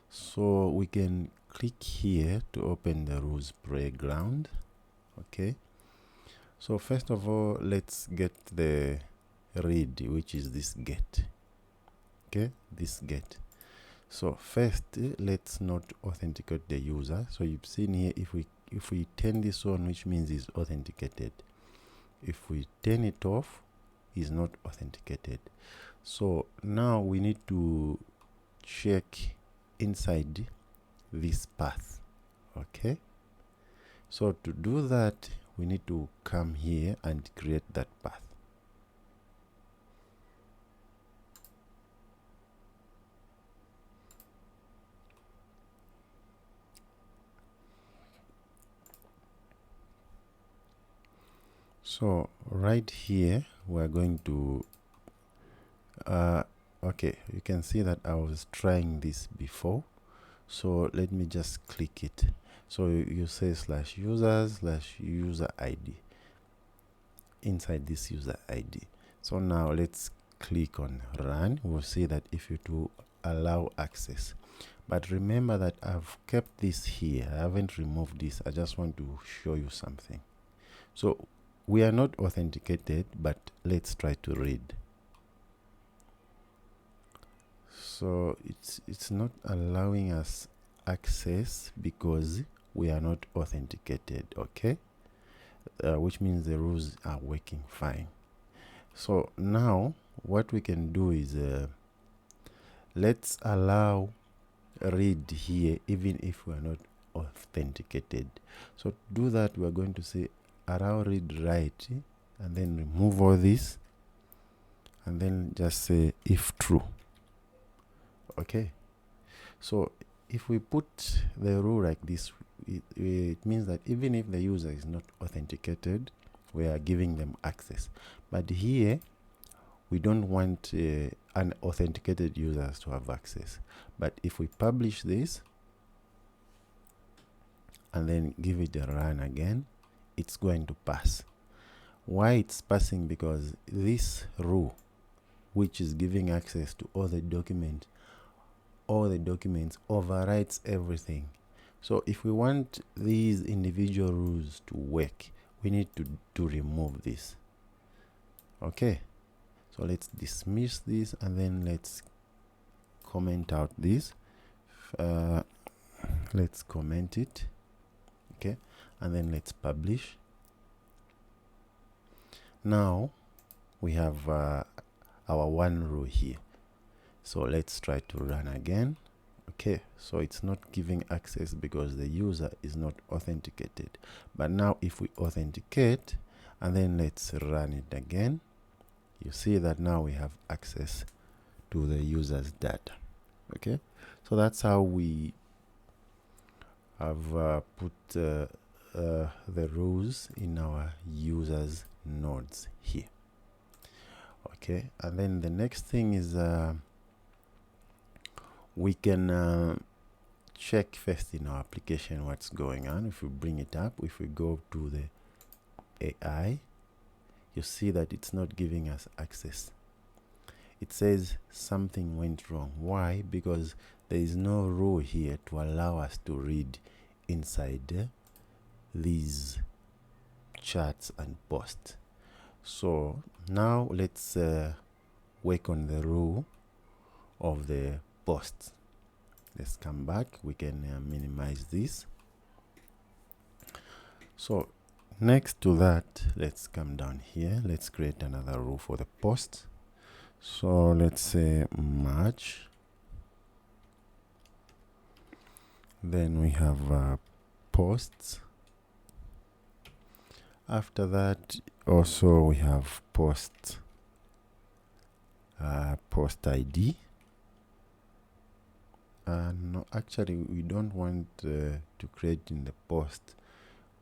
So we can click here to open the rules playground. Okay, so first of all, let's get the read, which is this get. Okay, this get. So first, let's not authenticate the user. So you've seen here, if we turn this on, which means it's authenticated. If we turn it off, is not authenticated. So now we need to check inside this path. Okay, so to do that, we need to come here and create that path. So right here, we're going to okay, you can see that I was trying this before, so let me just click it. So you say /user/user ID inside this user ID. So now let's click on run. We'll see that if you do allow access, but remember that I've kept this here, I haven't removed this. I just want to show you something. So we are not authenticated, but let's try to read. So it's not allowing us access because we are not authenticated. Okay, which means the rules are working fine. So now what we can do is let's allow read here even if we are not authenticated. So to do that, we are going to say allow read write, and then remove all this, and then just say if true. Okay, so if we put the rule like this, it means that even if the user is not authenticated, we are giving them access. But here we don't want unauthenticated users to have access. But if we publish this and then give it a run again, it's going to pass. Why it's passing? Because this rule, which is giving access to all the documents overrides everything. So if we want these individual rules to work, we need to remove this. Okay, so let's dismiss this, and then let's comment out this. Let's comment it. Okay, and then let's publish. Now we have our one row here. So let's try to run again. Okay, so it's not giving access because the user is not authenticated. But now if we authenticate and then let's run it again, you see that now we have access to the user's data. Okay, so that's how we have put the rules in our users nodes here. Okay, and then the next thing is we can check first in our application what's going on. If we bring it up, if we go to the AI, you see that it's not giving us access. It says something went wrong. Why? Because there is no rule here to allow us to read inside these charts and posts. So now let's work on the rule of the posts. Let's come back. We can minimize this. So next to that, let's come down here. Let's create another rule for the post. So let's say match. Then we have posts. After that, also we have post ID. No, actually we don't want to create in the post.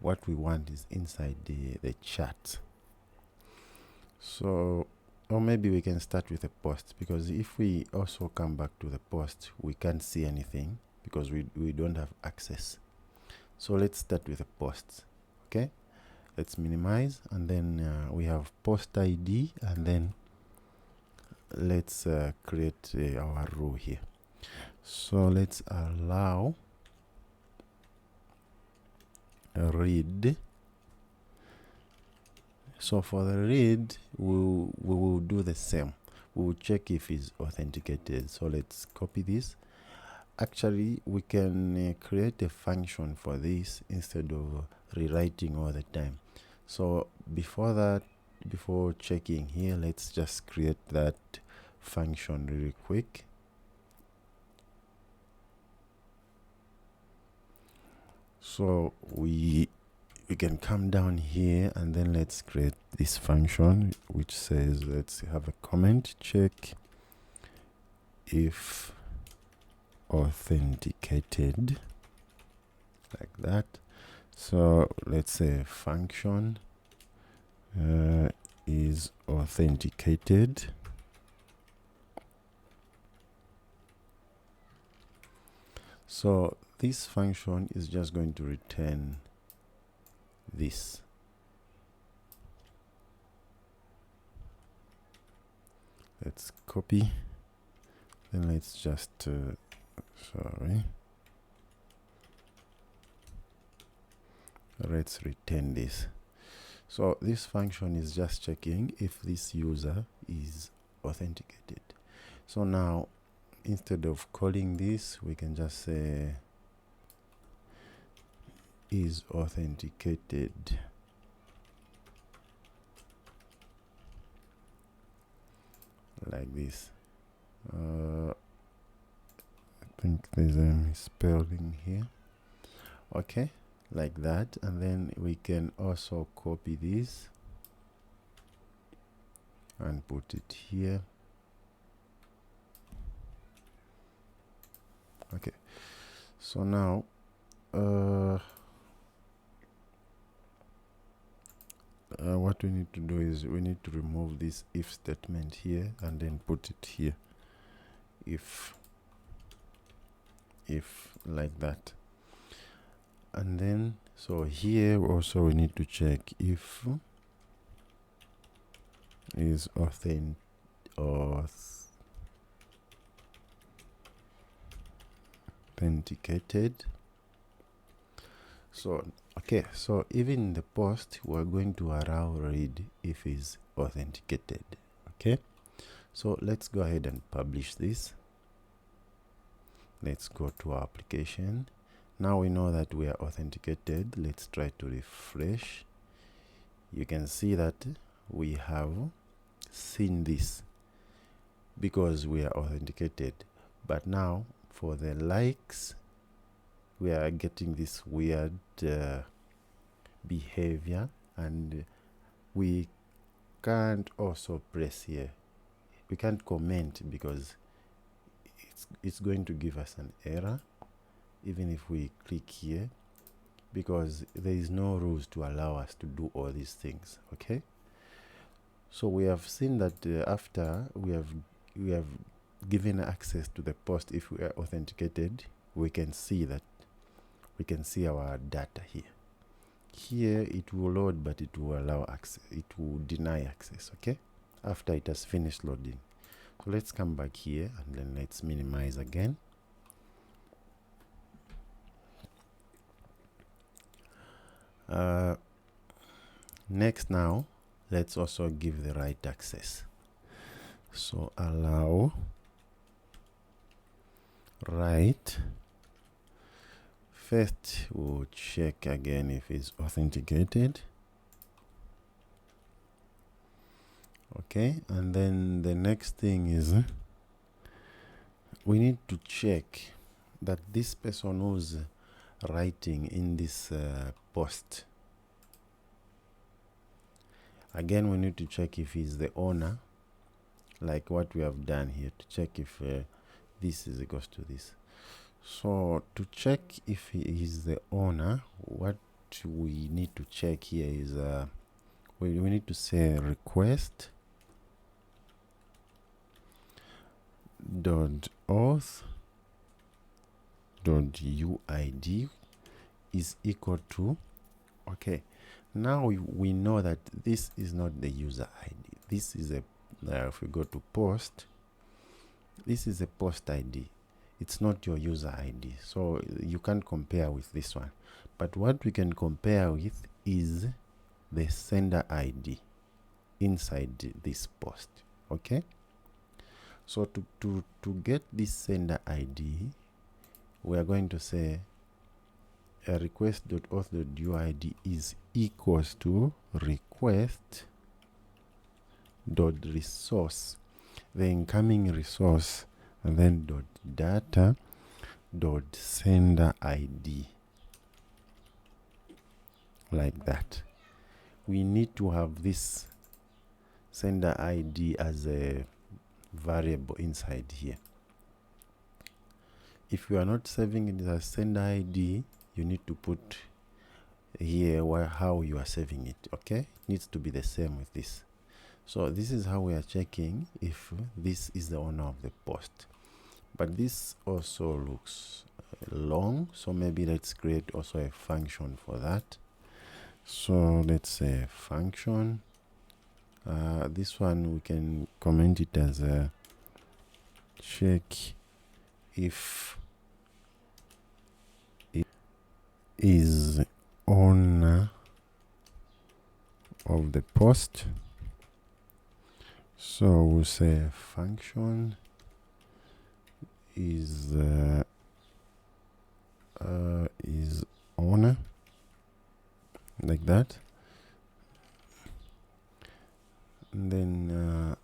What we want is inside the chat. So, or maybe we can start with a post, because if we also come back to the post, we can't see anything because we don't have access. So let's start with a post. Okay, let's minimize, and then we have post ID, and then let's create our row here. So let's allow a read. So for the read, we will do the same. We will check if it's authenticated. So let's copy this. Actually, we can create a function for this instead of rewriting all the time. So before that, before checking here, let's just create that function really quick. So we can come down here and then let's create this function which says, let's have a comment, check if authenticated, like that. So let's say function is authenticated. So this function is just going to return this. Let's copy, then let's just let's return this. So this function is just checking if this user is authenticated. So now instead of calling this, we can just say is authenticated. Like this. I think there's a misspelling here. Okay, like that. And then we can also copy this and put it here. Okay, so now what we need to do is we need to remove this if statement here and then put it here. If like that. And then so here also we need to check if is authenticated. So okay, so even in the post we're going to allow read if is authenticated. Okay, so let's go ahead and publish this. Let's go to our application. Now we know that we are authenticated. Let's try to refresh. You can see that we have seen this because we are authenticated. But now for the likes, we are getting this weird behavior, and we can't also press here. We can't comment because it's going to give us an error even if we click here, because there is no rules to allow us to do all these things. Okay, so we have seen that after we have given access to the post, if we are authenticated, we can see that we can see our data here. Here it will load, but it will allow access, it will deny access. Okay, after it has finished loading. So let's come back here and then let's minimize again. Next, now let's also give the right access. So allow right. First we'll check again if it's authenticated. Okay, and then the next thing is we need to check that this person who's writing in this post, again we need to check if he's the owner, like what we have done here, to check if this is equals to this. So to check if he is the owner, what we need to check here is we need to say request .auth .uid is equal to, okay, now we know that this is not the user ID. This is a if we go to post, this is a post ID. it's not your user ID, so you can't compare with this one. But what we can compare with is the sender ID inside this post. Okay, so to get this sender ID, we are going to say a request.auth.uid is equals to request.resource, the incoming resource, and then .data .sender ID, like that. We need to have this sender ID as a variable inside here. If you are not saving it as sender ID, you need to put here how you are saving it. Okay, it needs to be the same with this. So this is how we are checking if this is the owner of the post. But this also looks long, so maybe let's create also a function for that. So let's say function. This one we can comment it as a check if it is owner of the post. So we'll say function is owner, like that. And then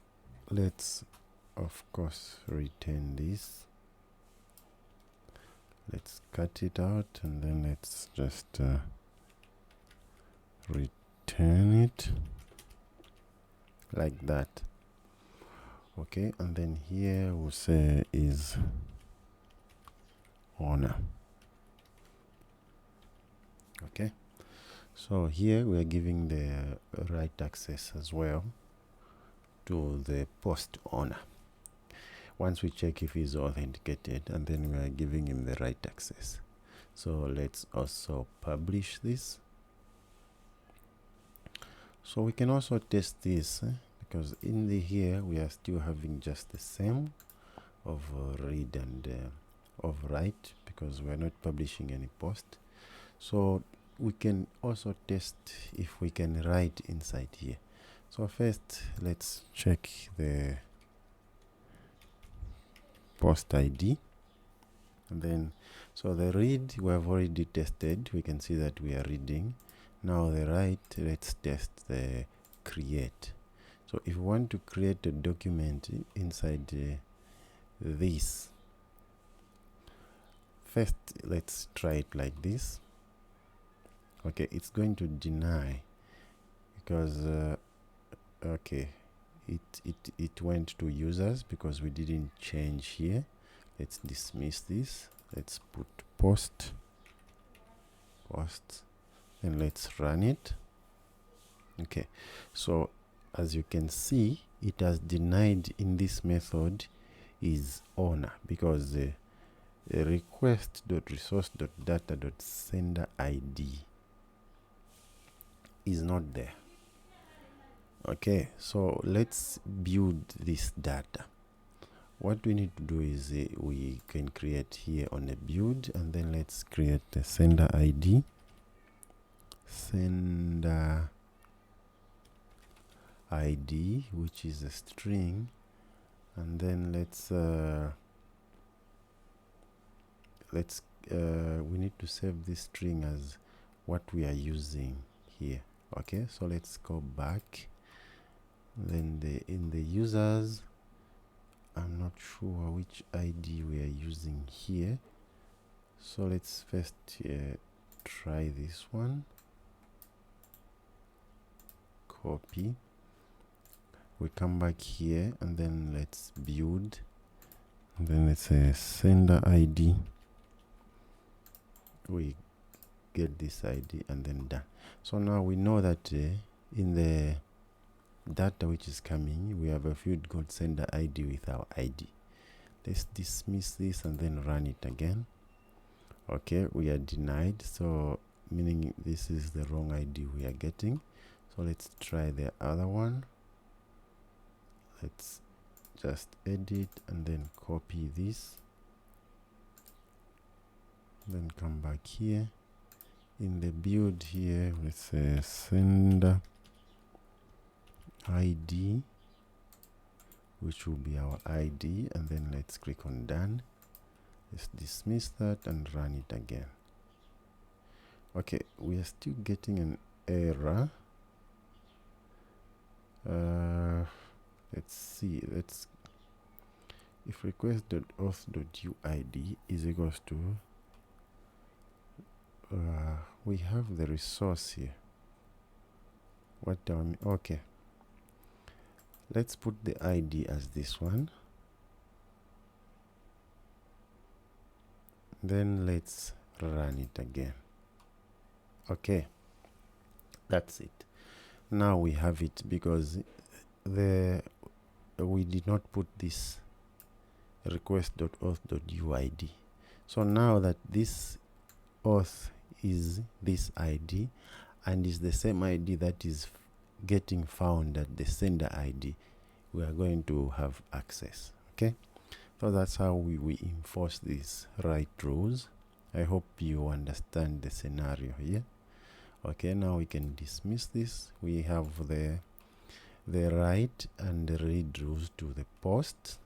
let's of course return this. Let's cut it out and then let's just return it like that. Okay, and then here we'll say is owner. Okay, so here we are giving the right access as well to the post owner. Once we check if he's authenticated, and then we are giving him the right access. So let's also publish this. So we can also test this because in the here we are still having just the same of read and of write, because we are not publishing any post. So we can also test if we can write inside here. So first let's check the post ID, and then so the read we have already tested, we can see that we are reading. Now the write, let's test the create. So if we want to create a document inside this, first let's try it like this. Okay, it's going to deny because okay, it went to users because we didn't change here. Let's dismiss this. Let's put post, and let's run it. Okay, so as you can see, it has denied in this method is owner because the request.resource.data.sender ID is not there. Okay, so let's build this data. What we need to do is we can create here on a build, and then let's create the sender ID, which is a string, and then we need to save this string as what we are using here. Okay, so let's go back. Then in the users, I'm not sure which ID we are using here, so let's first try this one. Copy, we come back here, and then let's build, and then let's say sender ID, we get this ID, and then done. So now we know that in the data which is coming, we have a field called sender ID with our ID. Let's dismiss this and then run it again. Okay, we are denied, so meaning this is the wrong ID we are getting. So let's try the other one. Let's just edit and then copy this, then come back here in the build here, let's say sender ID, which will be our ID, and then let's click on done. Let's dismiss that and run it again. Okay, we are still getting an error. Let's see, if request.auth.uid is equals to we have the resource here. What do I mean? Okay, let's put the ID as this one, then let's run it again. Okay, that's it. Now we have it, because we did not put this request.auth.uid. So now that this auth is this ID and is the same ID that is getting found at the sender ID, we are going to have access. Okay, so that's how we enforce these right rules. I hope you understand the scenario here. Okay, now we can dismiss this. We have the write and the read rules to the post.